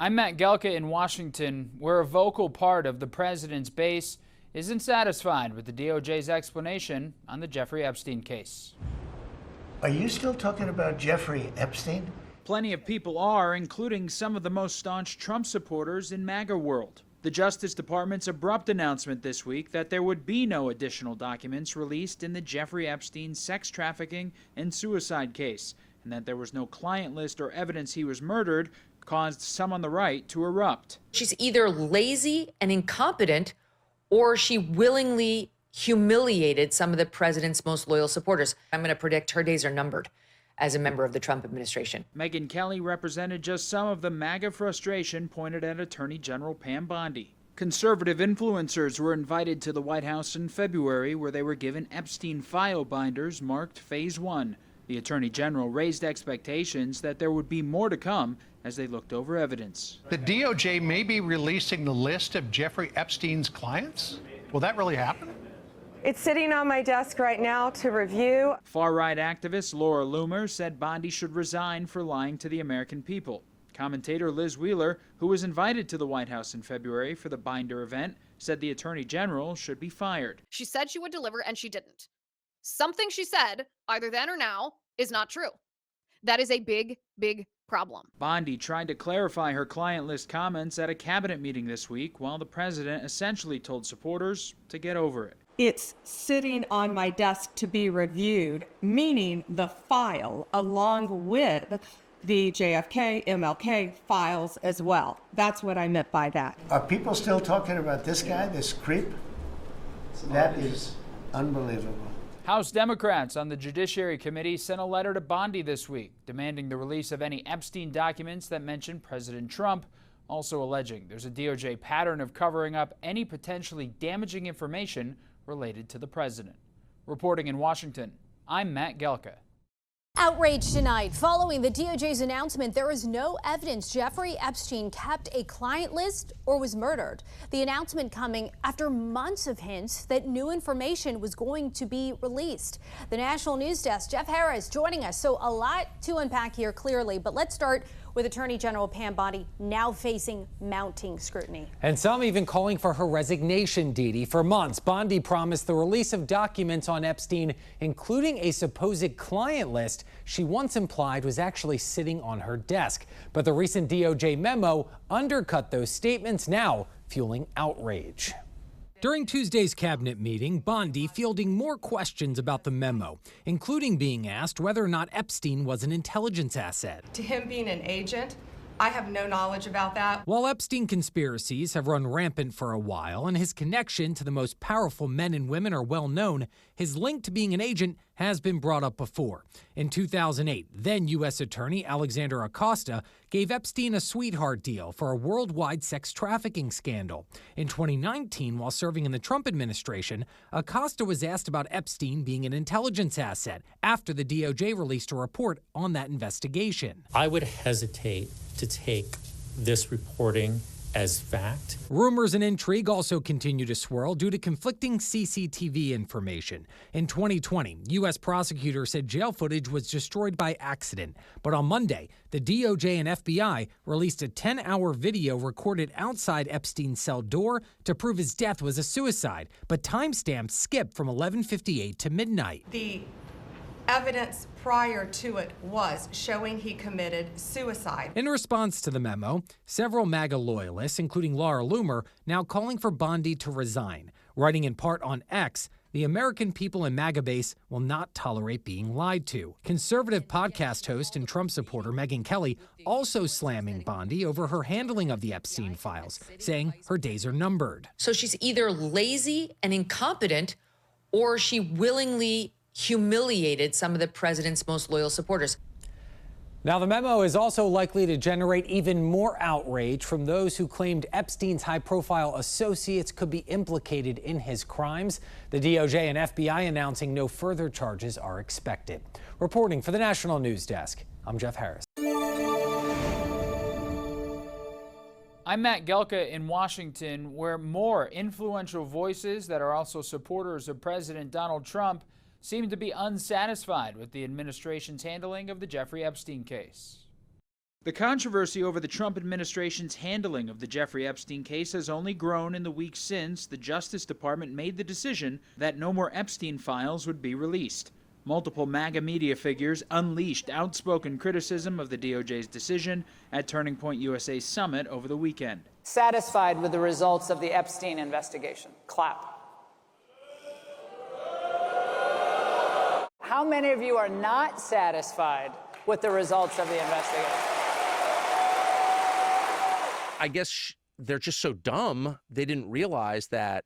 I'm Matt Gelka in Washington, where a vocal part of the president's base isn't satisfied with the DOJ's explanation on the Jeffrey Epstein case. Are you still talking about Jeffrey Epstein? Plenty of people are, including some of the most staunch Trump supporters in MAGA world. The Justice Department's abrupt announcement this week that there would be no additional documents released in the Jeffrey Epstein sex trafficking and suicide case, and that there was no client list or evidence he was murdered, caused some on the right to erupt. She's either lazy and incompetent, or she willingly humiliated some of the president's most loyal supporters. I'm going to predict her days are numbered as a member of the Trump administration. Megyn Kelly represented just some of the MAGA frustration pointed at Attorney General Pam Bondi. Conservative influencers were invited to the White House in February, where they were given Epstein file binders marked Phase 1. The Attorney General raised expectations that there would be more to come as they looked over evidence. The DOJ may be releasing the list of Jeffrey Epstein's clients? Will that really happen? It's sitting on my desk right now to review. Far-right activist Laura Loomer said Bondi should resign for lying to the American people. Commentator Liz Wheeler, who was invited to the White House in February for the binder event, said the Attorney General should be fired. She said she would deliver, and she didn't. Something she said, either then or now, is not true. That is a big, big problem. Bondi tried to clarify her client list comments at a cabinet meeting this week, while the president essentially told supporters to get over it. It's sitting on my desk to be reviewed, meaning the file along with the JFK, MLK files as well. That's what I meant by that. Are people still talking about this guy, this creep? That is unbelievable. House Democrats on the Judiciary Committee sent a letter to Bondi this week, demanding the release of any Epstein documents that mention President Trump, also alleging there's a DOJ pattern of covering up any potentially damaging information related to the president. Reporting in Washington, I'm Matt Gelka. Outrage tonight following the DOJ's announcement there is no evidence Jeffrey Epstein kept a client list or was murdered. The announcement coming after months of hints that new information was going to be released. The National News Desk, Jeff Harris joining us. So a lot to unpack here clearly, but let's start with Attorney General Pam Bondi now facing mounting scrutiny. And some even calling for her resignation, Didi. For months, Bondi promised the release of documents on Epstein, including a supposed client list she once implied was actually sitting on her desk. But the recent DOJ memo undercut those statements, now fueling outrage. During Tuesday's cabinet meeting, Bondi fielding more questions about the memo, including being asked whether or not Epstein was an intelligence asset. To him being an agent, I have no knowledge about that. While Epstein conspiracies have run rampant for a while and his connection to the most powerful men and women are well known, his link to being an agent has been brought up before. In 2008, then U.S. Attorney Alexander Acosta gave Epstein a sweetheart deal for a worldwide sex trafficking scandal. In 2019, while serving in the Trump administration, Acosta was asked about Epstein being an intelligence asset after the DOJ released a report on that investigation. I would hesitate to take this reporting as fact. Rumors and intrigue also continue to swirl due to conflicting CCTV information. In 2020, U.S. prosecutors said jail footage was destroyed by accident. But on Monday, the DOJ and FBI released a 10-hour video recorded outside Epstein's cell door to prove his death was a suicide, but timestamps skipped from 11:58 to midnight. The evidence prior to it was showing he committed suicide. In response to the memo, several MAGA loyalists, including Laura Loomer, now calling for Bondi to resign. Writing in part on X, the American people in MAGA base will not tolerate being lied to. Conservative podcast host and Trump supporter Megyn Kelly also slamming Bondi over her handling of the Epstein files, saying her days are numbered. So she's either lazy and incompetent, or she willingly humiliated some of the president's most loyal supporters. Now, the memo is also likely to generate even more outrage from those who claimed Epstein's high-profile associates could be implicated in his crimes. The DOJ and FBI announcing no further charges are expected. Reporting for the National News Desk, I'm Jeff Harris. I'm Matt Gelka in Washington, where more influential voices that are also supporters of President Donald Trump seem to be unsatisfied with the administration's handling of the Jeffrey Epstein case. The controversy over the Trump administration's handling of the Jeffrey Epstein case has only grown in the weeks since the Justice Department made the decision that no more Epstein files would be released. Multiple MAGA media figures unleashed outspoken criticism of the DOJ's decision at Turning Point USA's summit over the weekend. Satisfied with the results of the Epstein investigation? Clap. How many of you are not satisfied with the results of the investigation? I guess they're just so dumb, they didn't realize that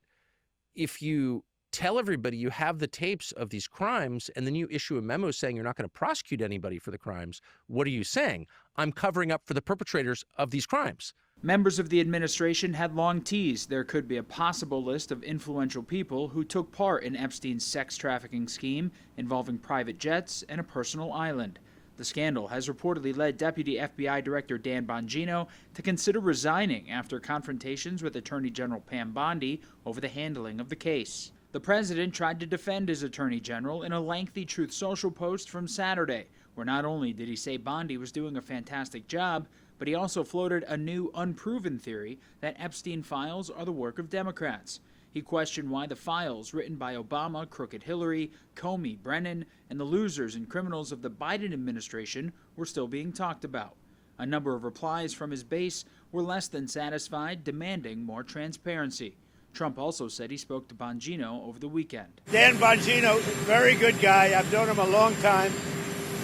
if you tell everybody you have the tapes of these crimes and then you issue a memo saying you're not going to prosecute anybody for the crimes, what are you saying? I'm covering up for the perpetrators of these crimes. Members of the administration had long teased there could be a possible list of influential people who took part in Epstein's sex trafficking scheme involving private jets and a personal island. The scandal has reportedly led Deputy FBI Director Dan Bongino to consider resigning after confrontations with Attorney General Pam Bondi over the handling of the case. The president tried to defend his attorney general in a lengthy Truth Social post from Saturday, where not only did he say Bondi was doing a fantastic job, but he also floated a new, unproven theory that Epstein files are the work of Democrats. He questioned why the files written by Obama, Crooked Hillary, Comey, Brennan, and the losers and criminals of the Biden administration were still being talked about. A number of replies from his base were less than satisfied, demanding more transparency. Trump also said he spoke to Bongino over the weekend. Dan Bongino, very good guy. I've known him a long time.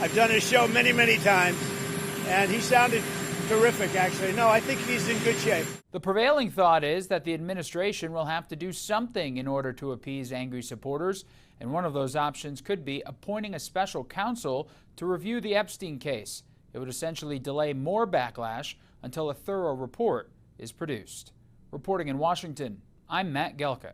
I've done his show many, many times, and he sounded terrific, actually. No, I think he's in good shape. The prevailing thought is that the administration will have to do something in order to appease angry supporters, and one of those options could be appointing a special counsel to review the Epstein case. It would essentially delay more backlash until a thorough report is produced. Reporting in Washington, I'm Matt Gelka.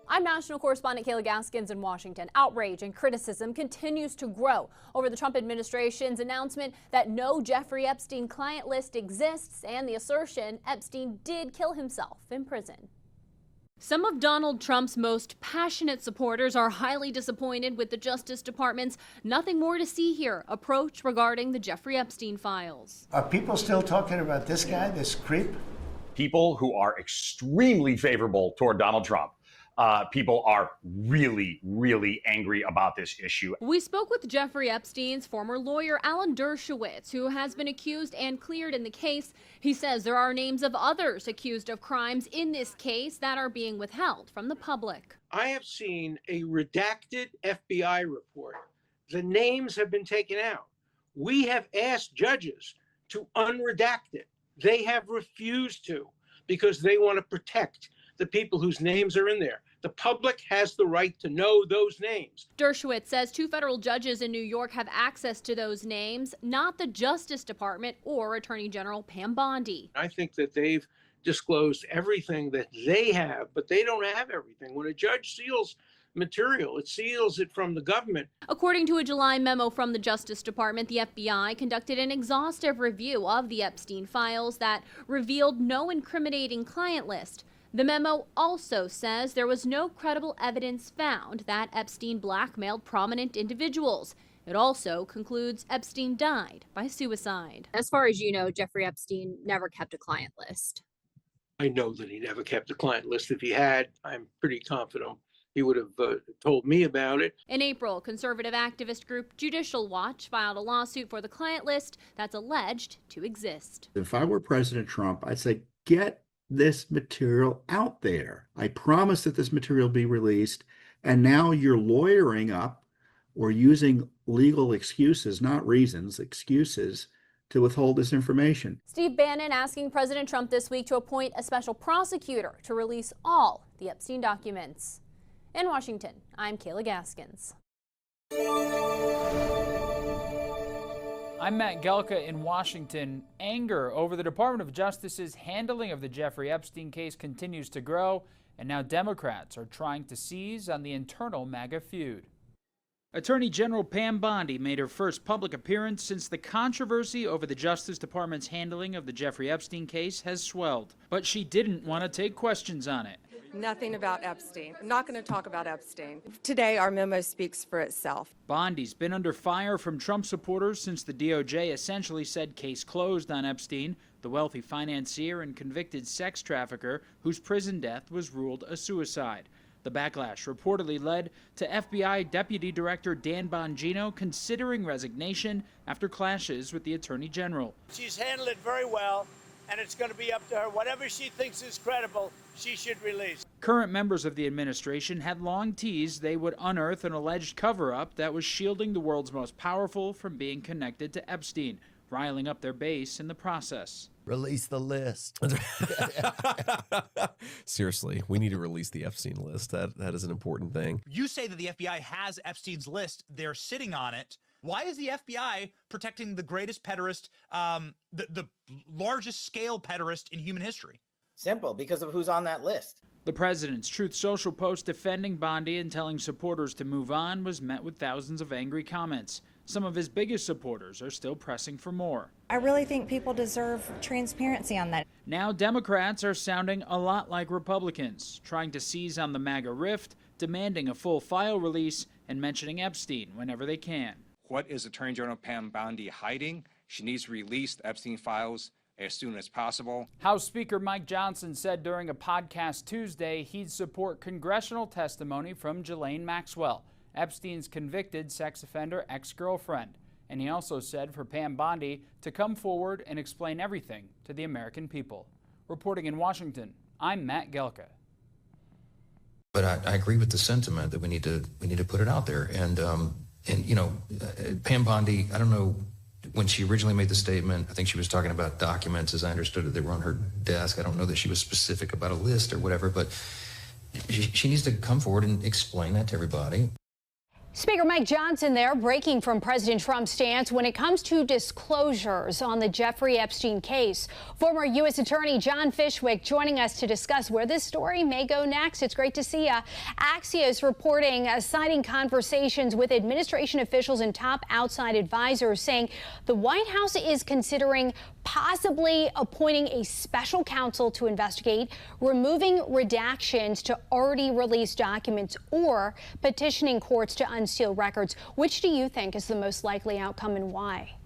I'm national correspondent Kayla Gaskins in Washington. Outrage and criticism continues to grow over the Trump administration's announcement that no Jeffrey Epstein client list exists and the assertion Epstein did kill himself in prison. Some of Donald Trump's most passionate supporters are highly disappointed with the Justice Department's "nothing more to see here" approach regarding the Jeffrey Epstein files. Are people still talking about this guy, this creep? People who are extremely favorable toward Donald Trump. People are really, really angry about this issue. We spoke with Jeffrey Epstein's former lawyer, Alan Dershowitz, who has been accused and cleared in the case. He says there are names of others accused of crimes in this case that are being withheld from the public. I have seen a redacted FBI report. The names have been taken out. We have asked judges to unredact it. They have refused to because they want to protect the people whose names are in there. The public has the right to know those names. Dershowitz says 2 federal judges in New York have access to those names, not the Justice Department or Attorney General Pam Bondi. I think that they've disclosed everything that they have, but they don't have everything. When a judge seals material, it seals it from the government. According to a July memo from the Justice Department, the FBI conducted an exhaustive review of the Epstein files that revealed no incriminating client list. The memo also says there was no credible evidence found that Epstein blackmailed prominent individuals. It also concludes Epstein died by suicide. As far as you know, Jeffrey Epstein never kept a client list. I know that he never kept a client list. If he had, I'm pretty confident he would have told me about it. In April, conservative activist group Judicial Watch filed a lawsuit for the client list that's alleged to exist. If I were President Trump, I'd say, get this material out there. I promise that this material be released, and now you're lawyering up or using legal excuses, not reasons, excuses, to withhold this information. Steve Bannon asking President Trump this week to appoint a special prosecutor to release all the Epstein documents. In Washington, I'm Kayla Gaskins. I'm Matt Gelka in Washington. Anger over the Department of Justice's handling of the Jeffrey Epstein case continues to grow, and now Democrats are trying to seize on the internal MAGA feud. Attorney General Pam Bondi made her first public appearance since the controversy over the Justice Department's handling of the Jeffrey Epstein case has swelled. But she didn't want to take questions on it. Nothing about Epstein. I'm not going to talk about Epstein. Today, our memo speaks for itself. Bondi's been under fire from Trump supporters since the DOJ essentially said case closed on Epstein, the wealthy financier and convicted sex trafficker whose prison death was ruled a suicide. The backlash reportedly led to FBI Deputy Director Dan Bongino considering resignation after clashes with the Attorney General. She's handled it very well, and it's going to be up to her. Whatever she thinks is credible, she should release. Current members of the administration had long teased they would unearth an alleged cover-up that was shielding the world's most powerful from being connected to Epstein, riling up their base in the process. Release the list. Seriously, we need to release the Epstein list. That is an important thing. You say that the FBI has Epstein's list. They're sitting on it. Why is the FBI protecting the greatest pederast, the largest scale pederast in human history? Simple, because of who's on that list. The president's Truth Social post defending Bondi and telling supporters to move on was met with thousands of angry comments. Some of his biggest supporters are still pressing for more. I really think people deserve transparency on that. Now Democrats are sounding a lot like Republicans, trying to seize on the MAGA rift, demanding a full file release, and mentioning Epstein whenever they can. What is Attorney General Pam Bondi hiding? She needs to release the Epstein files as soon as possible. House Speaker Mike Johnson said during a podcast Tuesday he'd support congressional testimony from Ghislaine Maxwell, Epstein's convicted sex offender ex-girlfriend. And he also said for Pam Bondi to come forward and explain everything to the American people. Reporting in Washington, I'm Matt Gelka. But I agree with the sentiment that we need to put it out there. And you know, Pam Bondi, I don't know, when she originally made the statement, I think she was talking about documents, as I understood it, they were on her desk. I don't know that she was specific about a list or whatever, but she needs to come forward and explain that to everybody. Speaker Mike Johnson there breaking from President Trump's stance when it comes to disclosures on the Jeffrey Epstein case. Former U.S. Attorney John Fishwick joining us to discuss where this story may go next. It's great to see you. Axios reporting citing conversations with administration officials and top outside advisors saying the White House is considering possibly appointing a special counsel to investigate, removing redactions to already released documents, or petitioning courts to unseal records. Which do you think is the most likely outcome and why?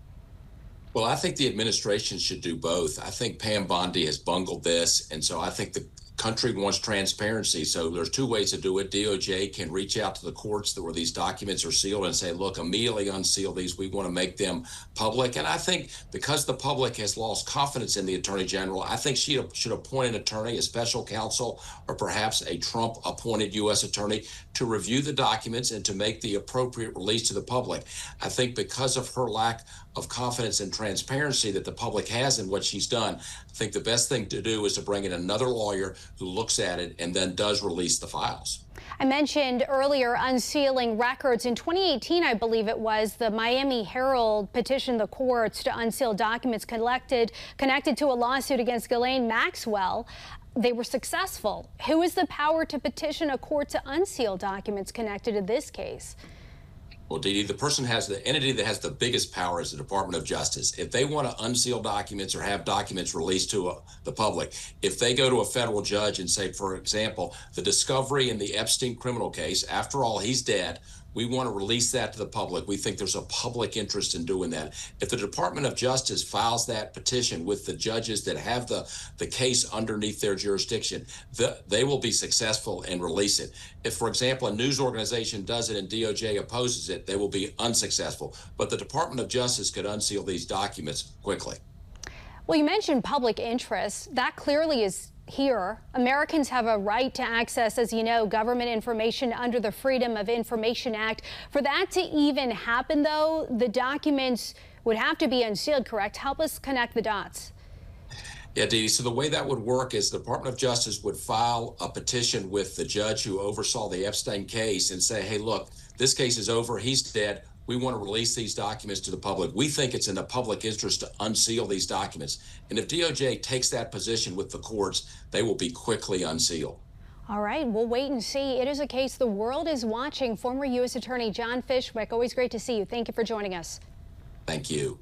Well, I think the administration should do both. I think Pam Bondi has bungled this, and so I think the country wants transparency. So there's two ways to do it. DOJ can reach out to the courts where these documents are sealed and say, look, immediately unseal these. We want to make them public. And I think because the public has lost confidence in the Attorney General, I think she should appoint an attorney, a special counsel, or perhaps a Trump-appointed U.S. attorney to review the documents and to make the appropriate release to the public. I think because of her lack of confidence and transparency that the public has in what she's done, I think the best thing to do is to bring in another lawyer who looks at it and then does release the files. I mentioned earlier unsealing records. In 2018, I believe it was, the Miami Herald petitioned the courts to unseal documents connected to a lawsuit against Ghislaine Maxwell. They were successful. Who has the power to petition a court to unseal documents connected to this case? Well, Dee Dee, the entity that has the biggest power is the Department of Justice. If they want to unseal documents or have documents released to the public, if they go to a federal judge and say, for example, the discovery in the Epstein criminal case, after all, he's dead, we want to release that to the public. We think there's a public interest in doing that. If the Department of Justice files that petition with the judges that have the case underneath their jurisdiction, they will be successful and release it. If, for example, a news organization does it and DOJ opposes it, they will be unsuccessful. But the Department of Justice could unseal these documents quickly. Well, you mentioned public interest. That clearly is here. Americans have a right to access, as you know, government information under the Freedom of Information Act. For that to even happen, though, the documents would have to be unsealed, correct? Help us connect the dots. Yeah, Dee Dee. So the way that would work is the Department of Justice would file a petition with the judge who oversaw the Epstein case and say, hey, look, this case is over. He's dead. We want to release these documents to the public. We think it's in the public interest to unseal these documents. And if DOJ takes that position with the courts, they will be quickly unsealed. All right, we'll wait and see. It is a case the world is watching. Former U.S. Attorney John Fishwick, always great to see you. Thank you for joining us. Thank you.